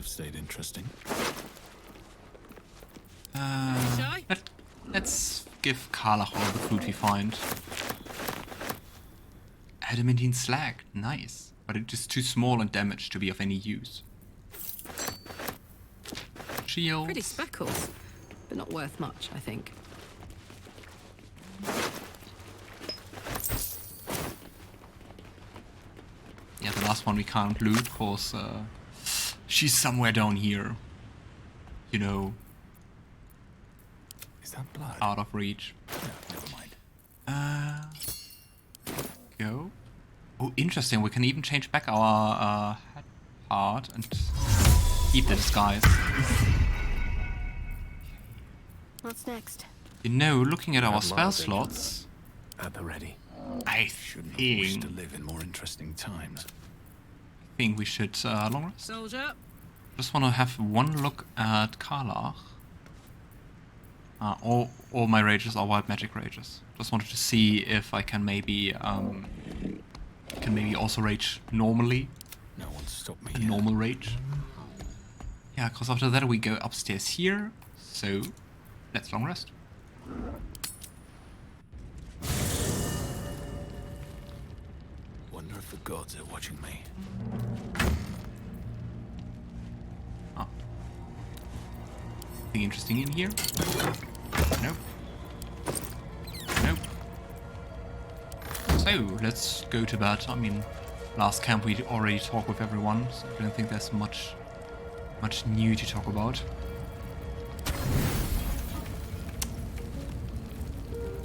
have stayed interesting. Let's give Karlach all the food we find. Adamantine slag, nice. But it is too small and damaged to be of any use. Shield. Pretty speckles, but not worth much, I think. Yeah, the last one we can't loot because she's somewhere down here. You know. Is that blood? Out of reach. No, never mind. Go. Oh, interesting. We can even change back our head part and keep the disguise. What's next? You know, looking at our Have spell miles slots, At the ready. I Shouldn't have wished to think live in more interesting times. we should long rest. Soldier. Just want to have one look at Karlach. All my rages are wild magic rages. Just wanted to see if I can maybe also rage normally. No one stopped me. A yet. normal rage. Yeah, because after that we go upstairs here. So let's long rest. Wonder if the gods are watching me. Oh. Anything interesting in here? Nope. Nope. So let's go to bed. I mean, last camp we already talked with everyone, so I don't think there's much new to talk about.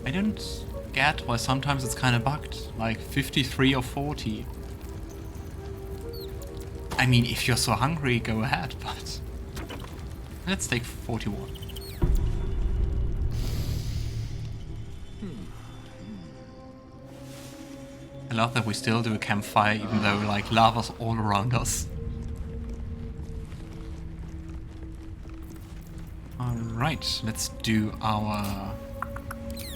I don't get why sometimes it's kind of bugged, like 53 or 40. I mean, if you're so hungry, go ahead, but let's take 41. I love that we still do a campfire even though like lava's all around us. Alright, let's do our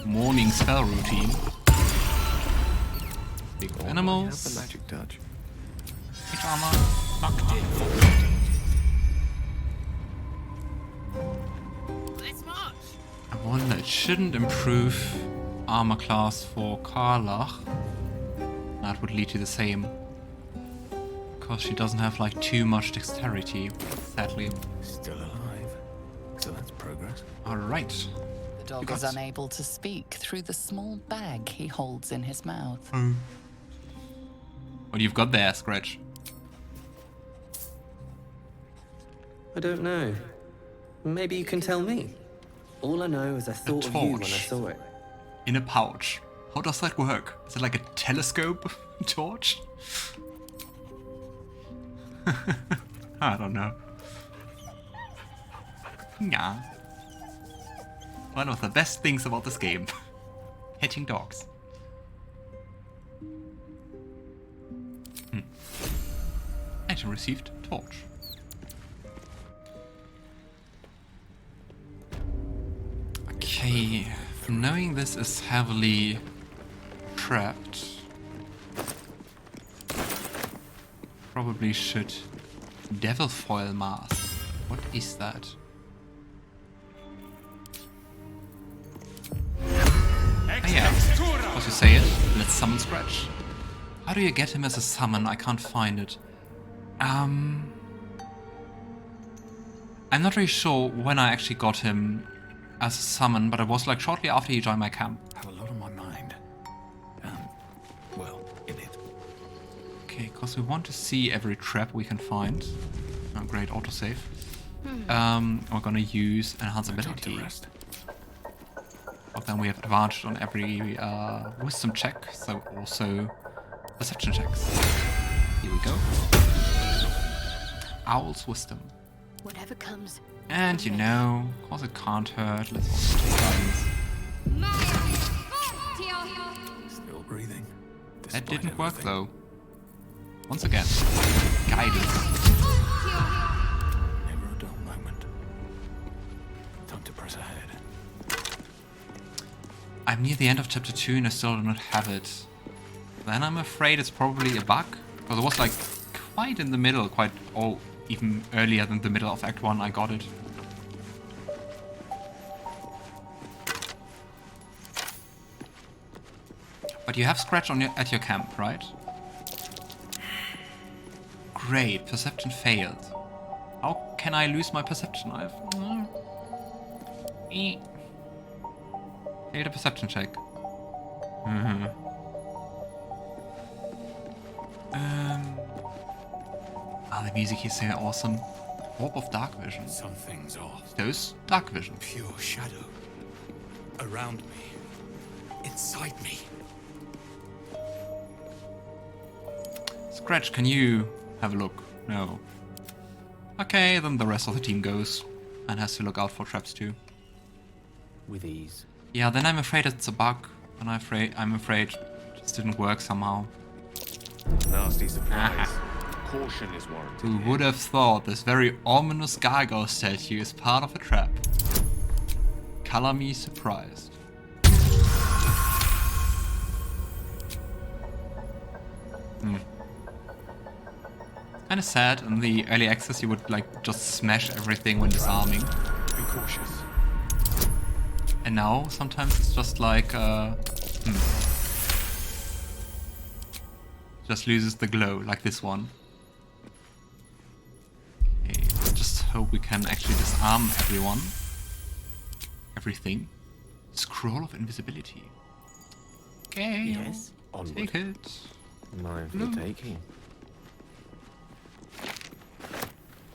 morning spell routine. Big animals. Have the magic touch. Big armor. Locked in. Let's march. I wonder, it shouldn't improve armor class for Karlach. That would lead to the same. Because she doesn't have like too much dexterity, sadly. Still alive. So that's progress. Alright. The dog is unable to speak through the small bag he holds in his mouth. What you've got there, Scratch? I don't know. Maybe you can tell me. All I know is I thought of you when I torch. saw it. In a pouch. How does that work? Is it like a telescope torch? I don't know. Yeah. One of the best things about this game. Hitting dogs. Item received. Torch. Okay. Knowing this is heavily trapped, probably should devil foil mask. What is that? Ah, yeah, as you say it, let's summon Scratch. How do you get him as a summon? I can't find it. I'm not really sure when I actually got him as a summon, but it was like shortly after he joined my camp. I have a lot on my mind. Well, in it. Okay, because we want to see every trap we can find. Oh, great, autosave. We're gonna use enhance No time to ability. rest. But then we have advantage on every wisdom check, so also perception checks. Here we go. Owl's wisdom. Whatever comes. And you know, cause it can't hurt, let's also take guidance. Still breathing. That despite didn't work everything. though. Once again, guidance. Never a dull moment. Time to press ahead. I'm near the end of chapter 2 and I still do not have it. Then I'm afraid it's probably a bug. Because it was like quite in the middle, quite even earlier than the middle of Act 1, I got it. But you have Scratch at your camp, right? Great, perception failed. How can I lose my perception? Failed a perception check. The music is so awesome. Orb of Dark Vision. Something's off. Those Dark Vision. Pure shadow. Around me. Inside me. Scratch, can you have a look? No. Okay, then the rest of the team goes and has to look out for traps too. With ease. Yeah, then I'm afraid it's a bug, and I'm afraid it just didn't work somehow. Nasty surprise. Caution is warranted. Who would have thought this very ominous gargoyle statue is part of a trap? Color me surprised. Kinda sad, in the early access you would like just smash everything when disarming. Be cautious. And now sometimes it's just like just loses the glow, like this one. Okay, let's just hope we can actually disarm everyone. Everything. Scroll of invisibility. Okay. Yes. Onward. Take it. Mine for the taking.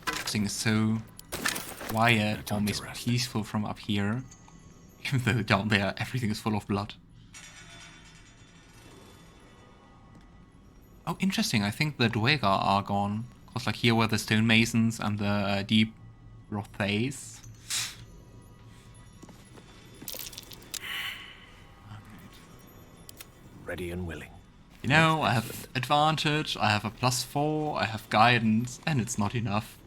This thing is so quiet, time to almost rest. peaceful from up here. Even though down there everything is full of blood. Oh, interesting. I think the Dwega are gone. Because like here were the stonemasons and the deep Rothays. Ready and willing. You know, I have advantage, I have a +4, I have guidance, and it's not enough.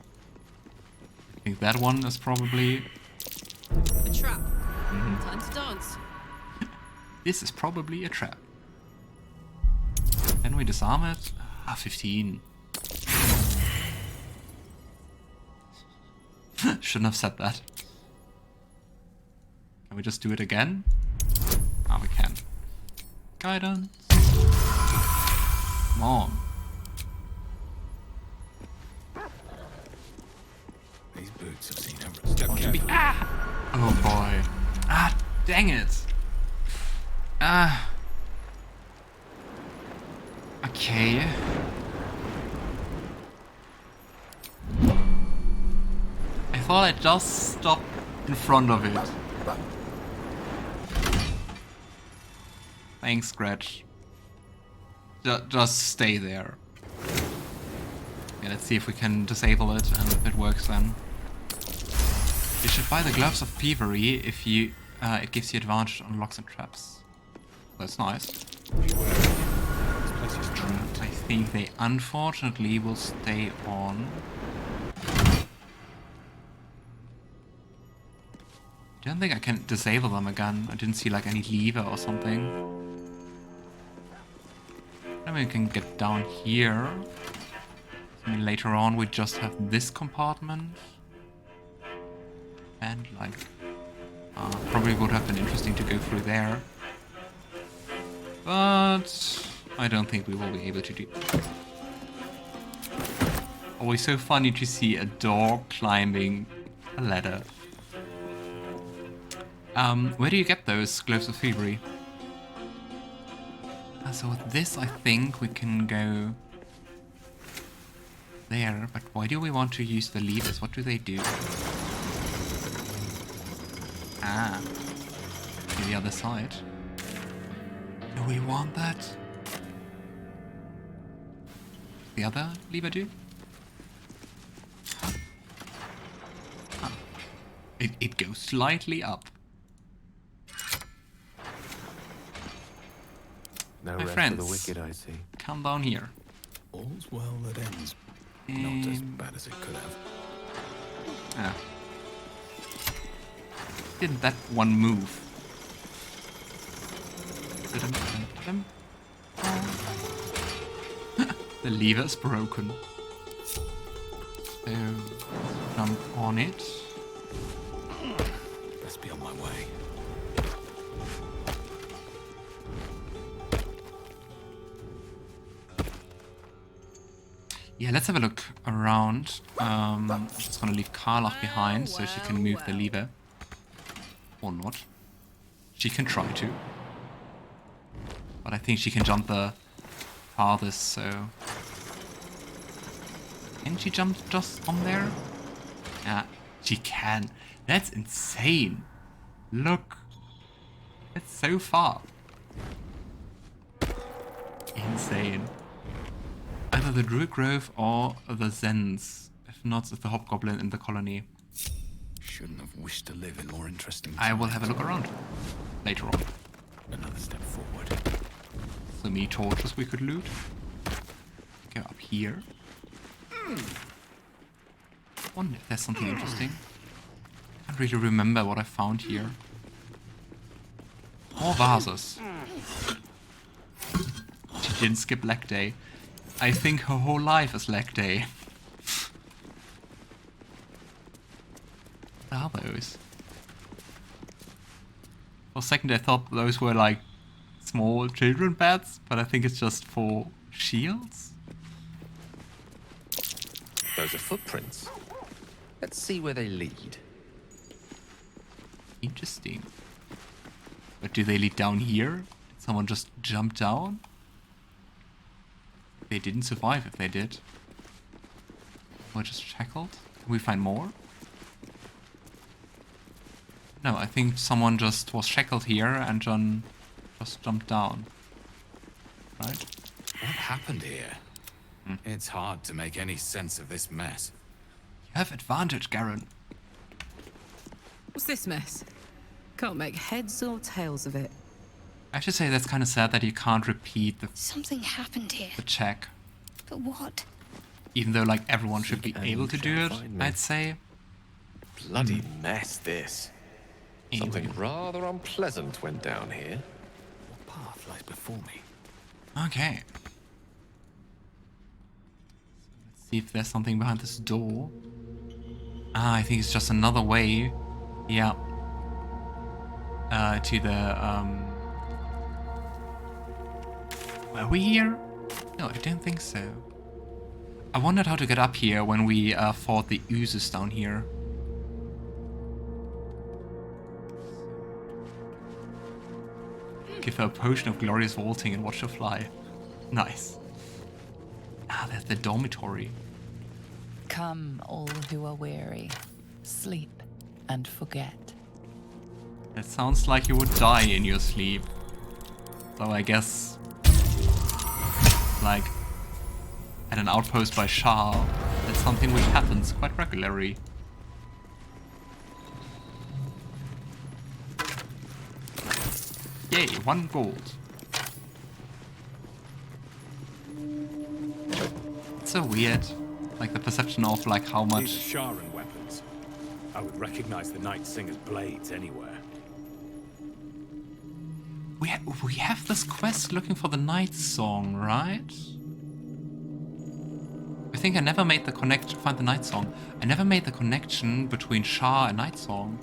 I think that one is probably... A trap. Time to dance. This is probably a trap. Can we disarm it? 15. Shouldn't have said that. Can we just do it again? We can. Guidance. Come on. These boots have seen everything. Step Should be- careful. Oh boy. Dang it. Okay. I thought I'd just stop in front of it. Thanks, Scratch. Just stay there. Yeah, let's see if we can disable it, and if it works then. You should buy the Gloves of Thievery if you it gives you advantage on locks and traps. That's nice. Beware. This place is trapped. I think they unfortunately will stay on. I don't think I can disable them again. I didn't see like any lever or something. Then we can get down here. I mean, later on we just have this compartment. And like, probably would have been interesting to go through there. But I don't think we will be able to do it. Always so funny to see a dog climbing a ladder. Where do you get those Gloves of Thievery? So with this I think we can go there, but why do we want to use the levers? What do they do? To the other side. Do we want that? The other lever do? It goes slightly up. No My rest friends. for the wicked, I see. Come down here. All's well that ends. Not as bad as it could have. Ah. Didn't that one move? The lever's broken. So, jump on it. Best be on my way. Yeah, let's have a look around. I'm just gonna leave Karlach behind so she can move the lever. Or not. She can try to. But I think she can jump the farthest, so... Can she jump just on there? Yeah, she can. That's insane. Look. That's so far. Insane. Either the Druid Grove or the Zens. If not, it's the Hobgoblin in the colony. Shouldn't have wished to live in more interesting I will times. have a look around later on. Another step forward. So many torches we could loot. Go up here. Wonder if there's something interesting. Can't really remember what I found here. More vases. She didn't skip leg day. I think her whole life is leg day. What are those? For a second I thought those were like small children beds, but I think it's just for shields? Those are footprints. Let's see where they lead. Interesting. But do they lead down here? Did someone just jump down? They didn't survive if they did. Or just shackled? Can we find more? No, I think someone just was shackled here and just jumped down. Right? What happened here? It's hard to make any sense of this mess. You have advantage, Garon. What's this mess? Can't make heads or tails of it. I should say that's kind of sad that you can't repeat Something happened here. the check. But what? Even though like everyone should be And able to do shall it, find me. I'd say. Bloody mess, this. Anyway. Something rather unpleasant went down here. What path lies before me? Okay. Let's see if there's something behind this door. Ah, I think it's just another way. Yeah. To the, Were we here? No, I don't think so. I wondered how to get up here when we fought the oozes down here. Give her a potion of glorious vaulting and watch her fly. Nice. Ah, that's the dormitory. Come, all who are weary, sleep and forget. That sounds like you would die in your sleep. So I guess... like... at an outpost by Shah, that's something which happens quite regularly. Yay, 1 gold. It's so weird. Like the perception of like how These much... Sharan weapons. I would recognize the Night Singer's blades anywhere. We have this quest looking for the Night Song, right? I think I never made the connection... Find the Night Song. I never made the connection between Shah and Night Song.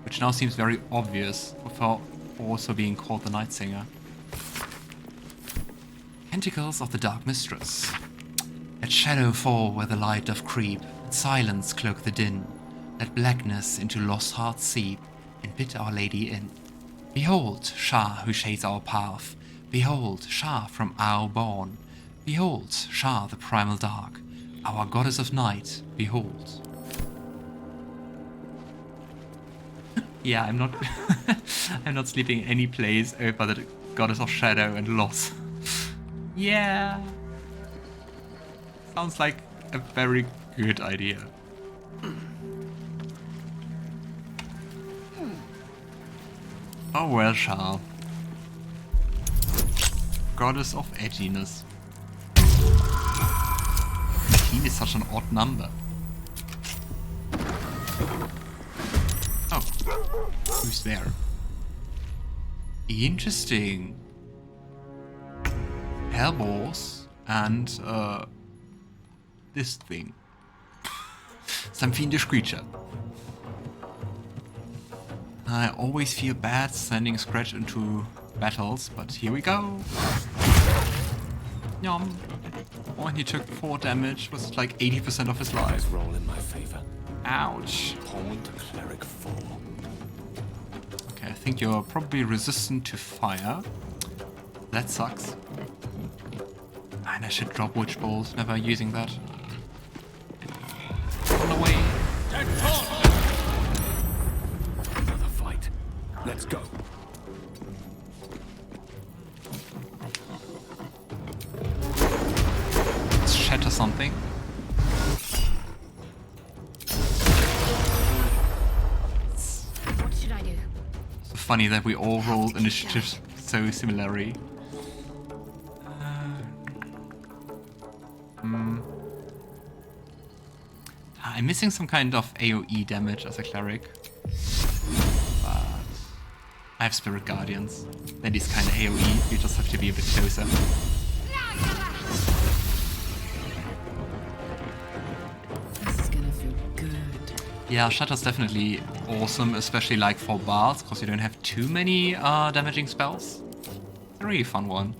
Which now seems very obvious for also being called the Night Singer. Tentacles of the Dark Mistress. Let shadow fall where the light doth creep. Let silence cloak the din. Let blackness into lost hearts seep, and bid Our Lady in. Behold, Shah who shades our path. Behold, Shah from our born. Behold, Shah the primal dark. Our goddess of night, behold. Yeah, I'm not I'm not sleeping any place over the goddess of shadow and loss. Yeah. Sounds like a very good idea. Oh well, Shah. Goddess of edginess. 18 is such an odd number. Oh. Who's there? Interesting. Hellballs and this thing. some fiendish creature. I always feel bad sending Scratch into battles, but here we go. Yum. Oh, and he took 4 damage, was like 80% of his life. Roll in my favor. Ouch. Hold cleric 4. Okay, I think you're probably resistant to fire. That sucks. And I should drop Witch Bolt, never using that. Run away. Another fight. Let's go. Let's shatter something. What should I do? So funny that we all rolled initiatives so similarly. I'm missing some kind of AoE damage as a cleric. But I have Spirit Guardians. That is kind of AoE, you just have to be a bit closer. This is gonna feel good. Yeah, Shatter's definitely awesome, especially like for bards, because you don't have too many damaging spells. It's a really fun one.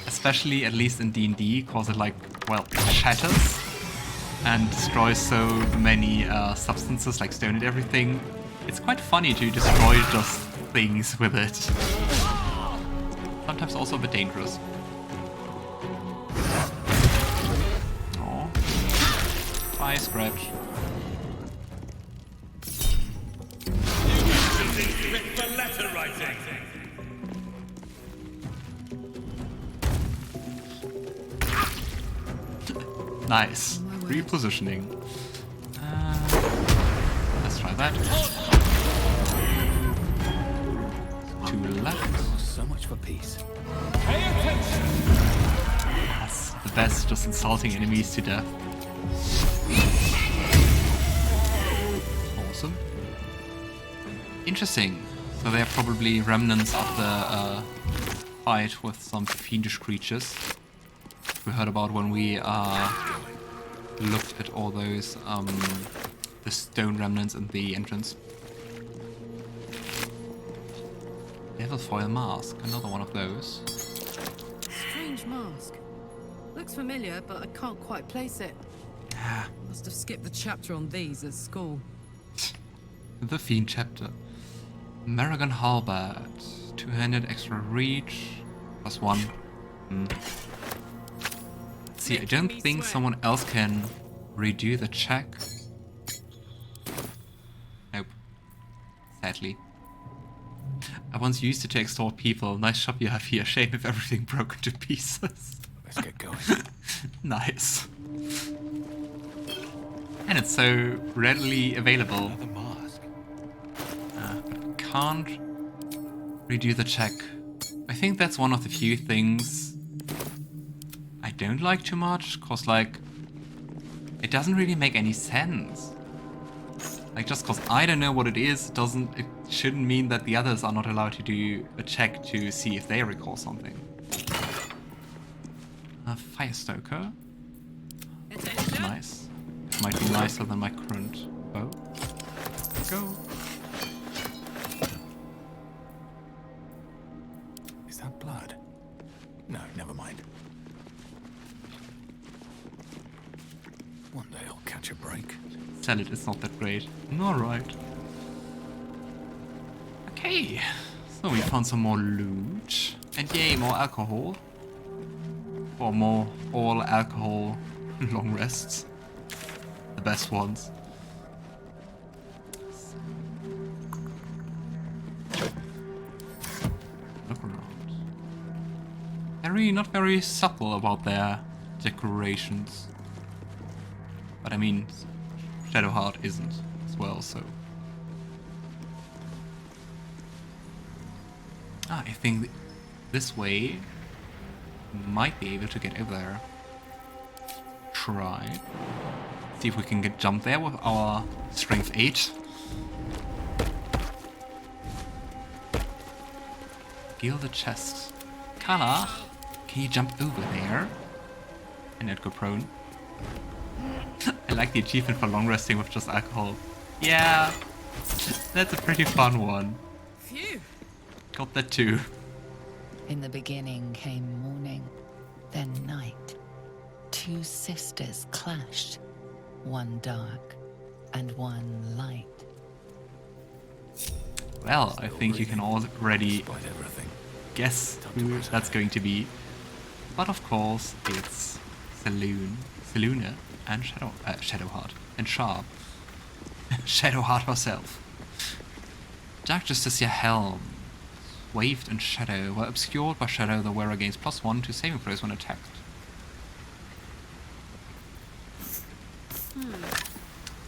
Especially, at least in D&D, because it like, well, shatters and destroys so many substances like stone and everything. It's quite funny to destroy just things with it. Sometimes also a bit dangerous. Oh. Bye, Scratch. Nice. Repositioning. Let's try that. 2 left. So much for peace. That's the best, just insulting enemies to death. Awesome. Interesting. So they are probably remnants of the fight with some fiendish creatures we heard about when we looked at all those the stone remnants in the entrance. Devil foil mask, another one of those. Strange mask. Looks familiar, but I can't quite place it. Must have skipped the chapter on these at school. The Fiend chapter. Maragon Halberd. 2-handed extra reach. +1. See, I don't think someone else can redo the check. Nope. Sadly. I once used it to extort people. Nice shop you have here. Shame if everything broke into pieces. Let's get going. Nice. And it's so readily available. Another mask. But can't redo the check. I think that's one of the few things I don't like too much, cause like it doesn't really make any sense. Like just cause I don't know what it is, it shouldn't mean that the others are not allowed to do a check to see if they recall something. A Firestoker. Nice. Might be nicer than my current bow. Go. Is that blood? No, never mind. One day I'll catch a break. Sell it, it's not that great. Alright. Okay. So we found some more loot. And yay, more alcohol. Or more all alcohol long rests. The best ones. Look around. They're not very subtle about their decorations. But I mean, Shadowheart isn't as well, so... I think this way might be able to get over there. Try. See if we can get jump there with our strength 8. Gill the chest. Karlach, can you jump over there? And not go prone. I like the achievement for long resting with just alcohol. Yeah, that's a pretty fun one. Phew. Got that too. In the beginning came morning, then night. Two sisters clashed, one dark and one light. Well, I think you can already Despite everything. guess who that's going to be. But of course, it's Selûne and Shadowheart and Sharp. Shadowheart herself. Dark Justicia Helm, Waved and Shadow were obscured by Shadow. The wearer gains +1 to saving throws when attacked.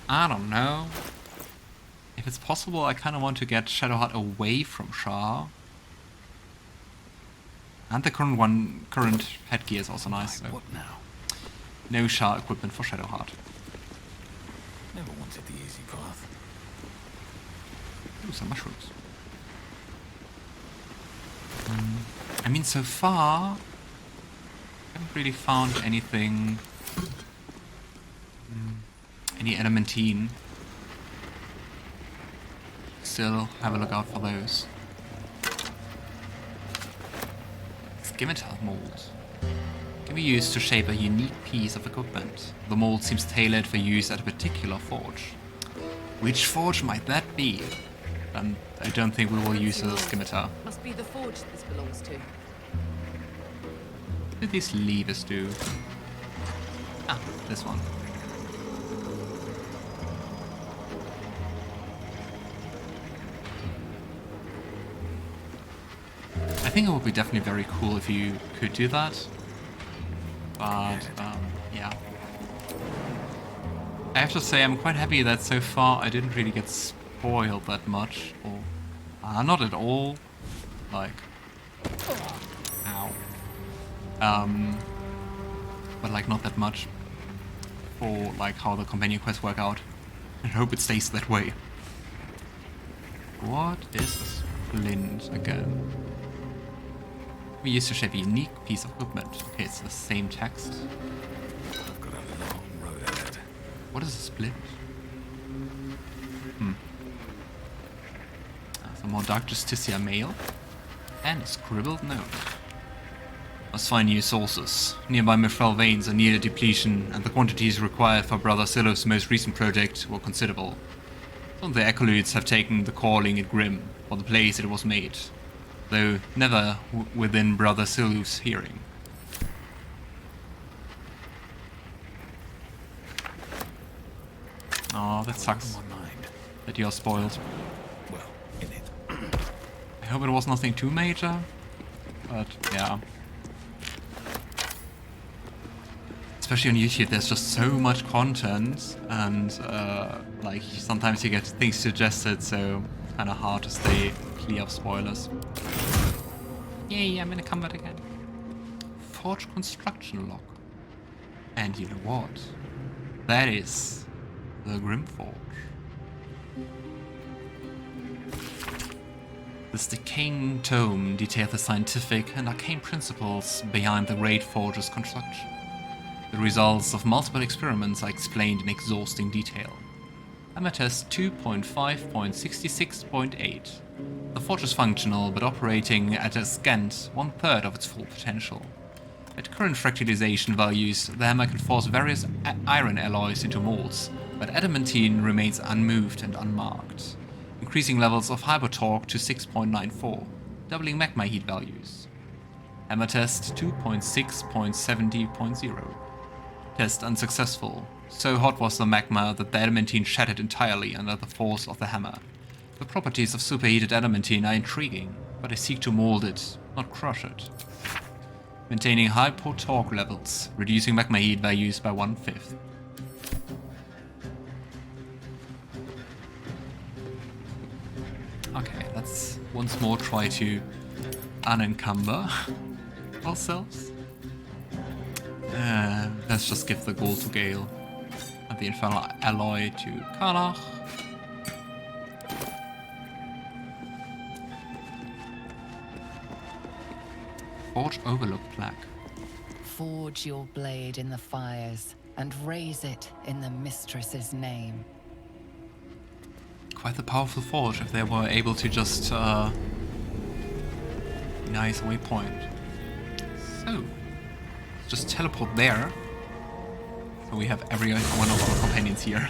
I don't know. If it's possible, I kind of want to get Shadowheart away from Shah. And the current headgear is also nice. So What now? no Shah equipment for Shadowheart. Never wanted the easy path. Ooh, some mushrooms. I mean, so far, I haven't really found anything, any adamantine. Still, have a look out for those. Scimitar mold can be used to shape a unique piece of equipment. The mold seems tailored for use at a particular forge. Which forge might that be? And I don't think we will use a scimitar. Must be the forge this belongs to. What did these levers do? Ah, this one. I think it would be definitely very cool if you could do that. But, yeah. I have to say I'm quite happy that so far I didn't really get spoiled that much. Or, not at all. Like, ow. But like not that much for like how the companion quests work out. I hope it stays that way. What is a splint again? We used to shape a unique piece of equipment. Okay, it's the same text. I've got a long road ahead. What is a splint? Some more Dark Justicia mail. And a scribbled note. Must find new sources. Nearby mithril veins are near depletion, and the quantities required for Brother Silov's most recent project were considerable. Some of the acolytes have taken the calling at Grim, for the place it was made, though never within Brother Silov's hearing. Oh, that sucks On my mind. that you're spoiled. Well, in it. I hope it was nothing too major, but yeah. Especially on YouTube, there's just so much content, and like sometimes you get things suggested, so it's kind of hard to stay clear of spoilers. Yay, I'm in a combat again. Forge construction log. And you know what? That is the Grim Forge. This decaying tome details the scientific and arcane principles behind the Great Forge's construction. The results of multiple experiments are explained in exhausting detail. Amethyst 2.5.66.8. The forge is functional, but operating at a scant 1/3 of its full potential. At current fractalization values, the hammer can force various iron alloys into molds, but adamantine remains unmoved and unmarked, increasing levels of hypertorque to 6.94, doubling magma heat values. Hammer test 2.6.70.0. Test unsuccessful. So hot was the magma that the adamantine shattered entirely under the force of the hammer. The properties of superheated adamantine are intriguing, but I seek to mold it, not crush it. Maintaining high torque levels, reducing magma heat values by 1/5. Okay, let's once more try to unencumber ourselves. Let's just give the gold to Gale and the infernal alloy to Karlach. Forge Overlook plaque. Forge your blade in the fires and raise it in the mistress's name. Quite the powerful forge if they were able to just nice waypoint. So just teleport there. So we have every one of our companions here.